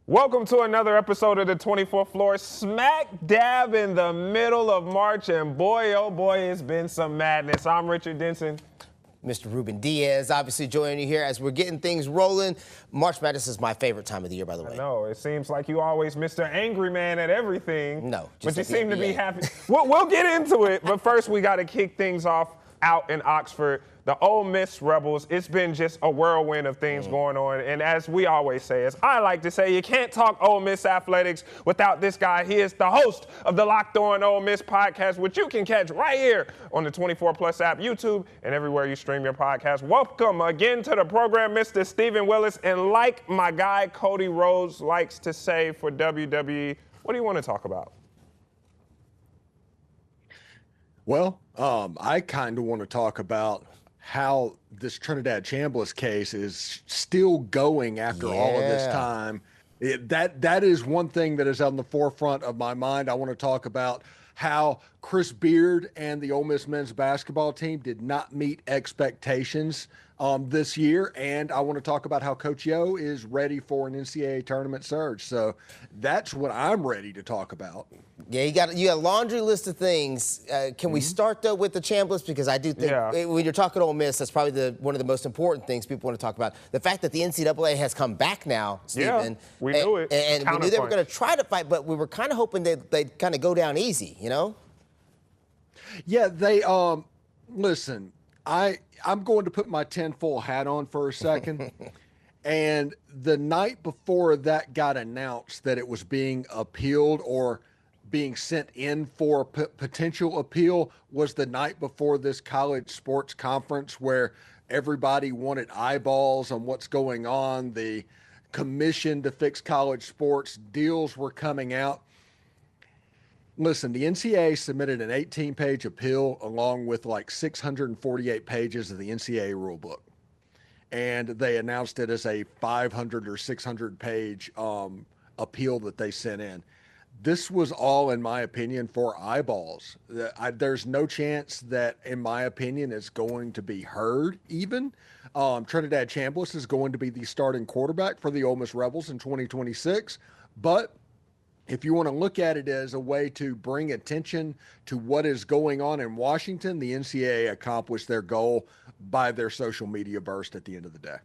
Welcome to another episode of the 24th Floor, smack dab in the middle of March, and boy, oh boy, it's been some madness. I'm Richard Denson. Mr. Ruben Diaz, obviously joining you here as we're getting things rolling. March Madness is my favorite time of the year, by the way. I know, it seems like you always Mr. Angry Man at everything. No, but you like seem to be happy. We'll get into it, but first we got to kick things off out in Oxford. The Ole Miss Rebels, it's been just a whirlwind of things going on. And as we always say, as I like to say, you can't talk Ole Miss athletics without this guy. He is the host of the Locked On Ole Miss podcast, which you can catch right here on the 24 Plus app, YouTube, and everywhere you stream your podcast. Welcome again to the program, Mr. Stephen Willis. And like my guy Cody Rhodes likes to say for WWE, what do you want to talk about? Well, I kind of want to talk about how this Trinidad Chambliss case is still going after all of this time. That is one thing that is on the forefront of my mind. I want to talk about how Chris Beard and the Ole Miss men's basketball team did not meet expectations this year, and I want to talk about how Coach Yo is ready for an NCAA tournament surge. So that's what I'm ready to talk about. Yeah, you got a laundry list of things. Can we start, though, with the Chambliss? Because I do think when you're talking Ole Miss, that's probably one of the most important things people want to talk about. The fact that the NCAA has come back now, Stephen. Yeah, we knew it. And we knew they were going to try to fight, but we were kind of hoping they'd kind of go down easy, you know? Yeah, they listen, I'm going to put my tinfoil hat on for a second. And the night before that got announced that it was being appealed or being sent in for potential appeal was the night before this college sports conference where everybody wanted eyeballs on what's going on. The commission to fix college sports deals were coming out. Listen, the NCAA submitted an 18-page appeal along with like 648 pages of the NCAA rulebook. And they announced it as a 500 or 600-page appeal that they sent in. This was all, in my opinion, for eyeballs. There's no chance that, in my opinion, it's going to be heard even. Trinidad Chambliss is going to be the starting quarterback for the Ole Miss Rebels in 2026. But if you want to look at it as a way to bring attention to what is going on in Washington, the NCAA accomplished their goal by their social media burst at the end of the day.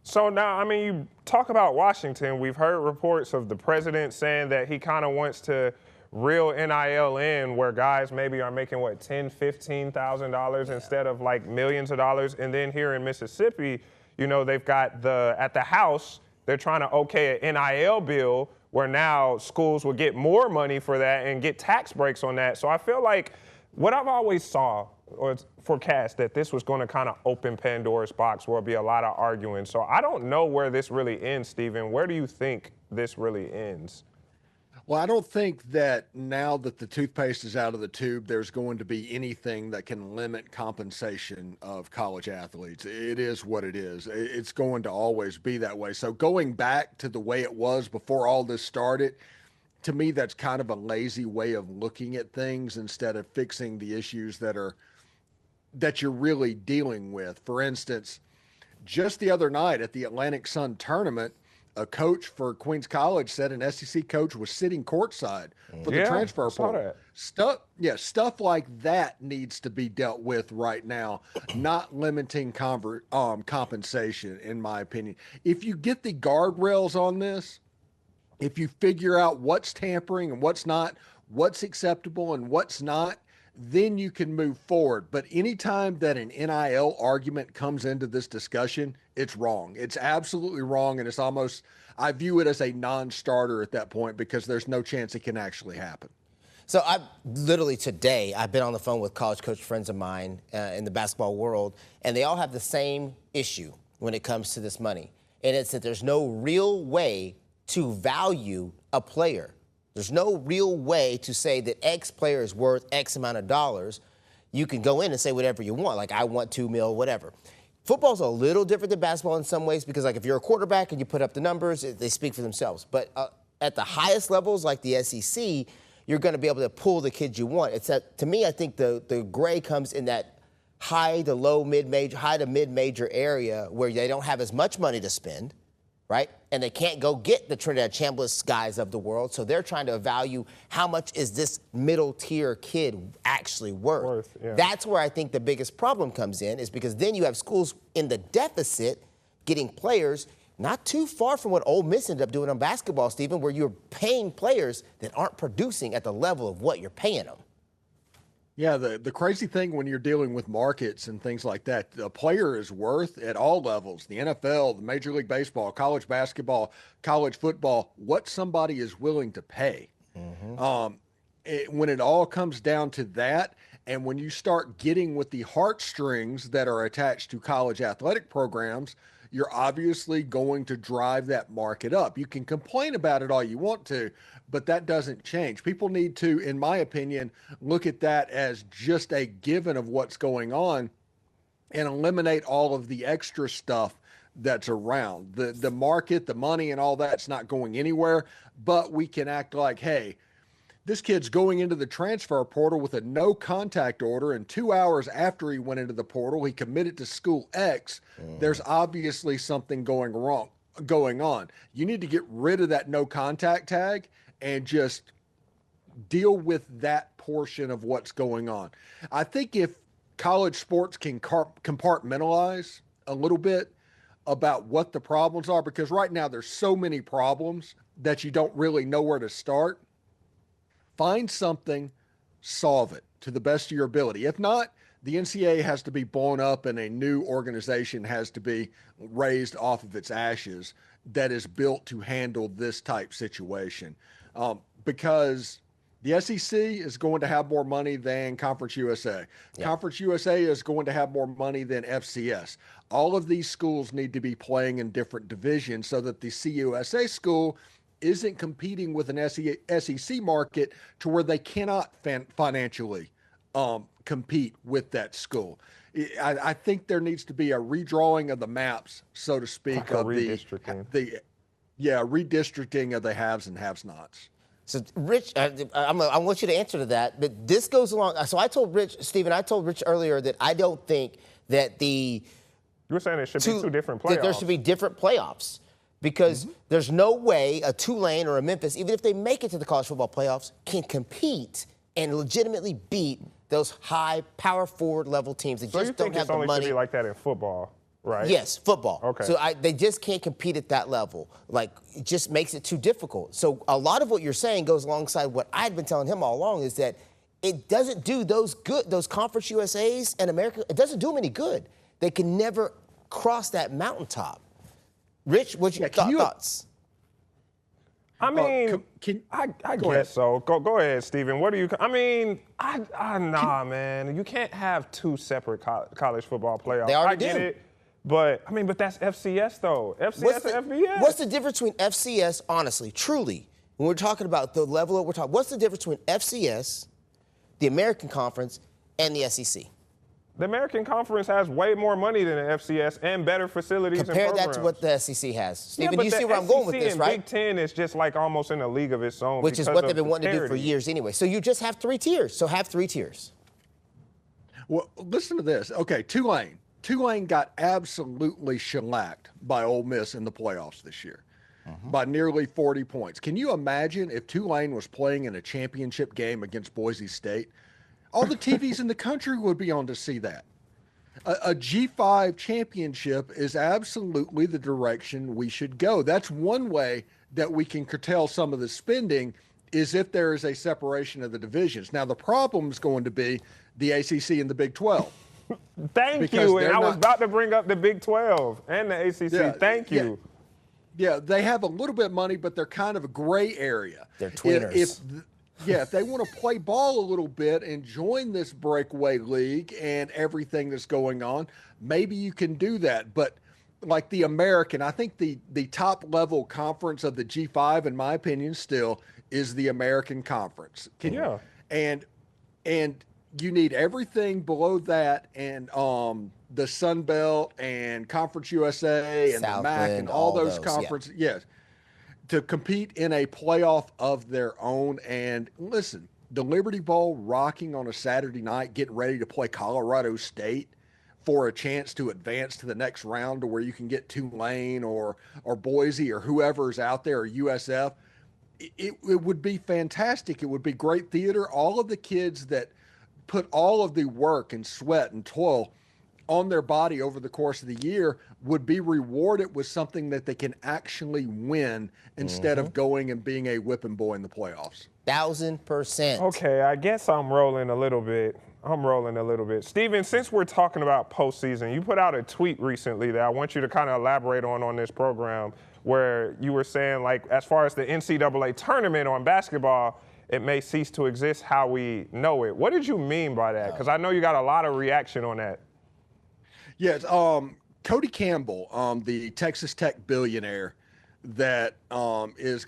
So now, I mean, you talk about Washington. We've heard reports of the president saying that he kind of wants to reel NIL in where guys maybe are making, what, $10,000, $15,000 instead of like millions of dollars. And then here in Mississippi, you know, they've got at the House, they're trying to okay an NIL bill where now schools will get more money for that and get tax breaks on that. So I feel like what I've always saw or forecast that this was going to kind of open Pandora's box where there'll be a lot of arguing. So I don't know where this really ends, Stephen. Where do you think this really ends? Well, I don't think that now that the toothpaste is out of the tube, there's going to be anything that can limit compensation of college athletes. It is what it is. It's going to always be that way. So going back to the way it was before all this started, to me, that's kind of a lazy way of looking at things instead of fixing the issues that you're really dealing with. For instance, just the other night at the Atlantic Sun tournament, a coach for Queens College said an SEC coach was sitting courtside for the transfer portal. Stuff like that needs to be dealt with right now, not limiting compensation, in my opinion. If you get the guardrails on this, if you figure out what's tampering and what's not, what's acceptable and what's not, then you can move forward. But anytime that an NIL argument comes into this discussion, it's wrong. It's absolutely wrong. And it's almost, I view it as a non-starter at that point because there's no chance it can actually happen. So I literally today, I've been on the phone with college coach friends of mine in the basketball world, and they all have the same issue when it comes to this money. And it's that there's no real way to value a player. There's no real way to say that X player is worth X amount of dollars. You can go in and say whatever you want, like I want $2 million, whatever. Football's a little different than basketball in some ways because, like, if you're a quarterback and you put up the numbers, they speak for themselves. But at the highest levels, like the SEC, you're going to be able to pull the kids you want. It's that, to me, I think the gray comes in that high to mid-major area where they don't have as much money to spend. right? And they can't go get the Trinidad Chambliss guys of the world, so they're trying to evaluate how much is this middle-tier kid actually worth. Yeah. That's where I think the biggest problem comes in, is because then you have schools in the deficit getting players not too far from what Ole Miss ended up doing on basketball, Stephen, where you're paying players that aren't producing at the level of what you're paying them. Yeah, the crazy thing when you're dealing with markets and things like that, the player is worth at all levels, the NFL, the Major League Baseball, college basketball, college football, what somebody is willing to pay. When it all comes down to that, and when you start getting with the heartstrings that are attached to college athletic programs, you're obviously going to drive that market up. You can complain about it all you want to, but that doesn't change. People need to, in my opinion, look at that as just a given of what's going on and eliminate all of the extra stuff that's around. The market, the money, and all that's not going anywhere, but we can act like, hey, this kid's going into the transfer portal with a no contact order, and 2 hours after he went into the portal, he committed to school X. There's obviously something going on. You need to get rid of that no contact tag and just deal with that portion of what's going on. I think if college sports can compartmentalize a little bit about what the problems are, because right now there's so many problems that you don't really know where to start. Find something, solve it to the best of your ability. If not, the NCAA has to be blown up and a new organization has to be raised off of its ashes that is built to handle this type situation. Because the SEC is going to have more money than Conference USA. Yeah. Conference USA is going to have more money than FCS. All of these schools need to be playing in different divisions so that the CUSA school isn't competing with an SEC market to where they cannot financially compete with that school. I think there needs to be a redrawing of the maps, so to speak, like of redistricting. Redistricting of the haves and have-nots. So, Rich, I want you to answer to that, but this goes along. So I told Rich earlier that I don't think that you were saying it should be two different playoffs. That there should be different playoffs. Because there's no way a Tulane or a Memphis, even if they make it to the college football playoffs, can compete and legitimately beat those high power forward level teams that just don't have the money. So you think it only should be like that in football, right? Yes, football. Okay. So they just can't compete at that level. Like, it just makes it too difficult. So a lot of what you're saying goes alongside what I'd been telling him all along, is that it doesn't do those Conference USAs and America, it doesn't do them any good. They can never cross that mountaintop. Rich, what's your thoughts? I mean, I guess so. Go ahead, Stephen. What do you? I mean, man. You can't have two separate college football playoffs. They already get do. it, but that's FCS though. FCS and FBS. What's the difference between FCS, honestly, truly, when we're talking about the level that we're talking? What's the difference between FCS, the American Conference, and the SEC? The American Conference has way more money than the FCS and better facilities and programs. Compare that to what the SEC has. Stephen, you see where I'm going with this, right? Big Ten is just like almost in a league of its own. Which is what they've been wanting to do for years anyway. So you just have 3 tiers. So have 3 tiers. Well, listen to this. Okay, Tulane. Tulane got absolutely shellacked by Ole Miss in the playoffs this year by nearly 40 points. Can you imagine if Tulane was playing in a championship game against Boise State? All the TVs in the country would be on to see that. A G5 championship is absolutely the direction we should go. That's one way that we can curtail some of the spending, is if there is a separation of the divisions. Now, the problem is going to be the ACC and the Big 12. Thank you. And I was about to bring up the Big 12 and the ACC. Yeah, Thank you. Yeah, they have a little bit of money, but they're kind of a gray area. They're tweeners. If they want to play ball a little bit and join this breakaway league and everything that's going on, maybe you can do that. But like the American, I think the top level conference of the G5, in my opinion, still is the American Conference. And you need everything below that, and the Sun Belt and Conference USA and the MAC and all those conferences. Yeah. Yes. To compete in a playoff of their own. And listen, the Liberty Bowl rocking on a Saturday night, getting ready to play Colorado State for a chance to advance to the next round, to where you can get Tulane or Boise or whoever's out there, or USF, it would be fantastic. It would be great theater. All of the kids that put all of the work and sweat and toil on their body over the course of the year would be rewarded with something that they can actually win, instead of going and being a whipping boy in the playoffs. 1,000%. Okay, I guess I'm rolling a little bit. Steven, since we're talking about postseason, you put out a tweet recently that I want you to kind of elaborate on this program, where you were saying, like, as far as the NCAA tournament on basketball, it may cease to exist how we know it. What did you mean by that? Because I know you got a lot of reaction on that. Yes, Cody Campbell, the Texas Tech billionaire that is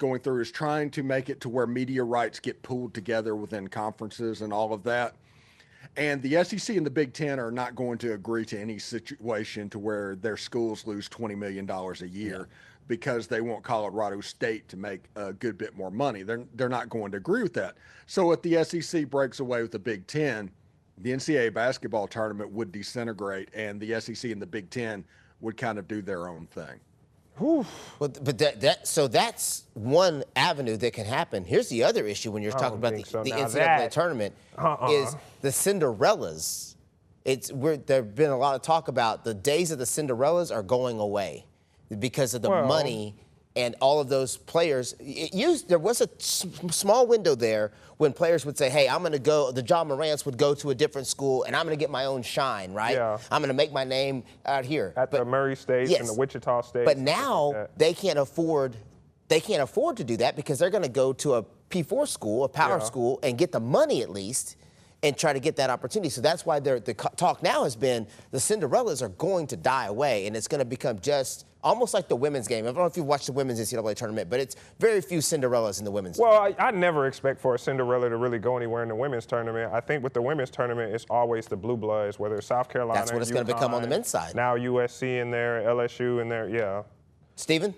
trying to make it to where media rights get pooled together within conferences and all of that. And the SEC and the Big Ten are not going to agree to any situation to where their schools lose $20 million a year because they want Colorado State to make a good bit more money. They're not going to agree with that. So if the SEC breaks away with the Big Ten, the NCAA basketball tournament would disintegrate, and the SEC and the Big Ten would kind of do their own thing. But so that's one avenue that can happen. Here's the other issue when you're talking about the NCAA tournament is the Cinderellas. There've been a lot of talk about the days of the Cinderellas are going away because of the money and all of those players. There was a small window there when players would say, hey, I'm going to go, the John Morants would go to a different school, and I'm going to get my own shine, right? Yeah. I'm going to make my name out here. At the Murray State and the Wichita State. But now they can't afford to do that because they're going to go to a P4 school, a power school, and get the money at least and try to get that opportunity. So that's why the talk now has been the Cinderellas are going to die away, and it's going to become just almost like the women's game. I don't know if you've watched the women's NCAA tournament, but it's very few Cinderellas in the women's game. Well, I never expect for a Cinderella to really go anywhere in the women's tournament. I think with the women's tournament, it's always the blue bloods, whether it's South Carolina, that's what it's going to become on the men's side. Now USC in there, LSU in there, Steven,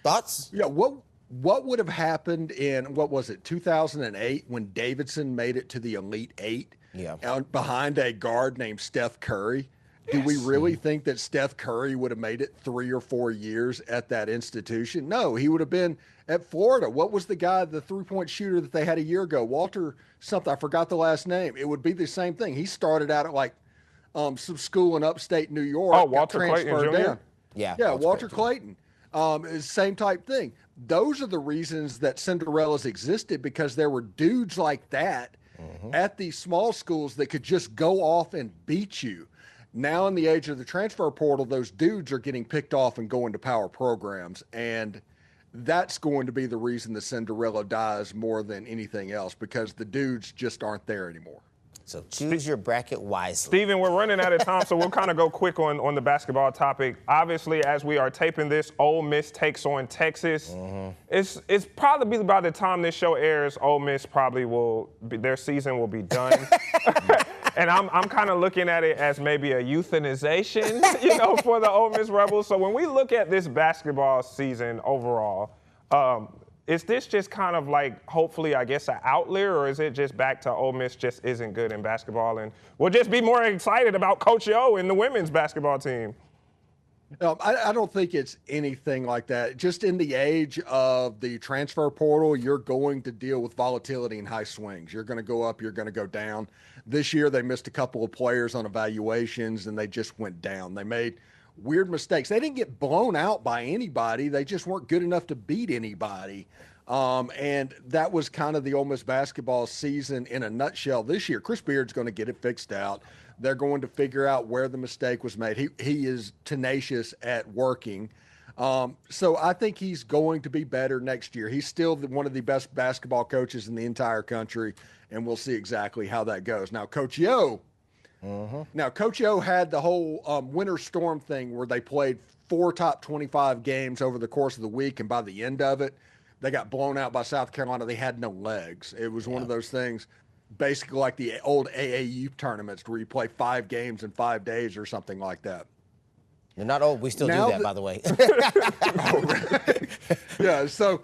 thoughts? Yeah, what would have happened in, 2008 when Davidson made it to the Elite Eight? Yeah. Behind a guard named Steph Curry. Do we really think that Steph Curry would have made it 3 or 4 years at that institution? No, he would have been at Florida. What was the guy, the three-point shooter that they had a year ago? Walter something. I forgot the last name. It would be the same thing. He started out at some school in upstate New York. Oh, Walter Clayton Jr.? Down. Yeah, Walter Clayton. Same type thing. Those are the reasons that Cinderellas existed, because there were dudes like that at these small schools that could just go off and beat you. Now in the age of the transfer portal, those dudes are getting picked off and going to power programs. And that's going to be the reason the Cinderella dies more than anything else, because the dudes just aren't there anymore. So choose your bracket wisely. Steven, we're running out of time, so we'll kind of go quick on the basketball topic. Obviously, as we are taping this, Ole Miss takes on Texas. It's probably by the time this show airs, Ole Miss their season will be done. And I'm kind of looking at it as maybe a euthanization, for the Ole Miss Rebels. So when we look at this basketball season overall, is this just kind of like, hopefully, I guess, an outlier, or is it just back to Ole Miss just isn't good in basketball, and we'll just be more excited about Coach O and the women's basketball team? I don't think it's anything like that. Just in the age of the transfer portal, you're going to deal with volatility and high swings. You're going to go up, you're going to go down. This year, they missed a couple of players on evaluations, and they just went down. They made weird mistakes. They didn't get blown out by anybody. They just weren't good enough to beat anybody. And that was kind of the Ole Miss basketball season in a nutshell this year. Chris Beard's going to get it fixed out. They're going to figure out where the mistake was made. He is tenacious at working. So I think he's going to be better next year. He's still one of the best basketball coaches in the entire country, and we'll see exactly how that goes. Now, Coach Yo had the whole winter storm thing where they played 4 top 25 games over the course of the week, and by the end of it, they got blown out by South Carolina. They had no legs. It was one of those things, basically like the old AAU tournaments where you play 5 games in 5 days or something like that. You're not old. We still do that, by the way. Yeah, so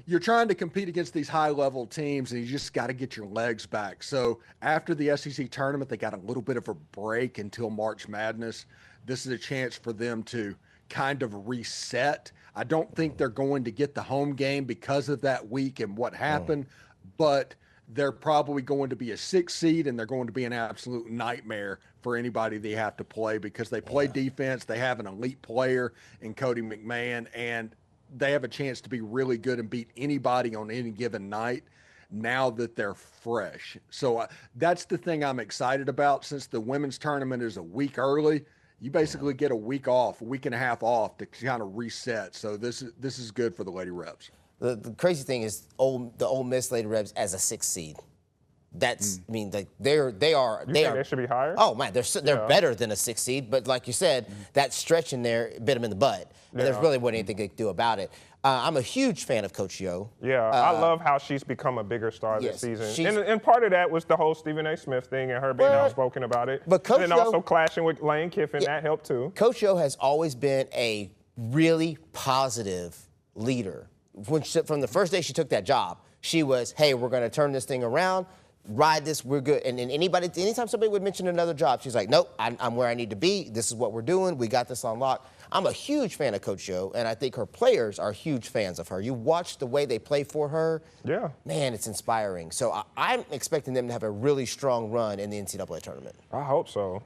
you're trying to compete against these high-level teams, and you just got to get your legs back. So after the SEC tournament, they got a little bit of a break until March Madness. This is a chance for them to kind of reset. I don't think they're going to get the home game because of that week and what happened, but they're probably going to be a 6 seed, and they're going to be an absolute nightmare for anybody they have to play because they play defense. They have an elite player in Cody McMahon, and they have a chance to be really good and beat anybody on any given night now that they're fresh. So that's the thing I'm excited about. Since the women's tournament is a week early, you basically get a week off, a week and a half off to kind of reset. So this is good for the Lady Rebs. The crazy thing is the Ole Miss Lady Rebs as a 6 seed. That's I mean they are They should be higher. Oh man, they're better than a 6 seed, but like you said, that stretch in there bit them in the butt. And there's really wasn't anything they could do about it. I'm a huge fan of Coach Yo. Yeah, I love how she's become a bigger star this season. And part of that was the whole Stephen A. Smith thing and her being outspoken about it. But Coach and also clashing with Lane Kiffin, that helped too. Coach Yo has always been a really positive leader. From the first day she took that job, she was, hey, we're going to turn this thing around. Ride this, we're good. And anytime somebody would mention another job, she's like, nope, I'm where I need to be. This is what we're doing. We got this on lock. I'm a huge fan of Coach Yo, and I think her players are huge fans of her. You watch the way they play for her. Yeah. Man, it's inspiring. So I'm expecting them to have a really strong run in the NCAA tournament. I hope so.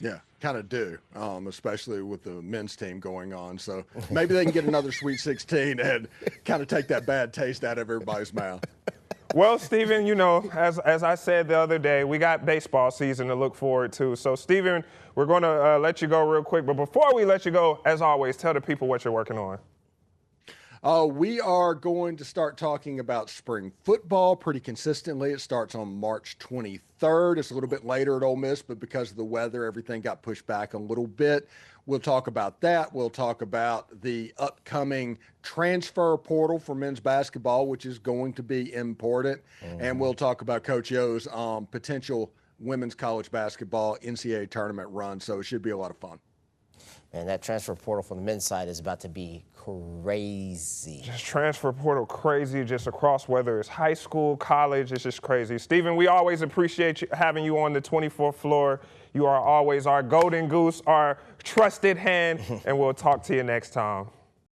Yeah, kind of do, especially with the men's team going on. So maybe they can get another Sweet 16 and kind of take that bad taste out of everybody's mouth. Well, Stephen, you know, as I said the other day, we got baseball season to look forward to. So, Stephen, we're going to let you go real quick. But before we let you go, as always, tell the people what you're working on. We are going to start talking about spring football pretty consistently. It starts on March 23rd. It's a little bit later at Ole Miss, but because of the weather, everything got pushed back a little bit. We'll talk about that. We'll talk about the upcoming transfer portal for men's basketball, which is going to be important. And we'll talk about Coach Yo's potential women's college basketball NCAA tournament run. So it should be a lot of fun. And that transfer portal from the men's side is about to be crazy. Just transfer portal crazy just across, whether it's high school, college, it's just crazy. Stephen, we always appreciate having you on the 24th floor. You are always our golden goose, our trusted hand, and we'll talk to you next time.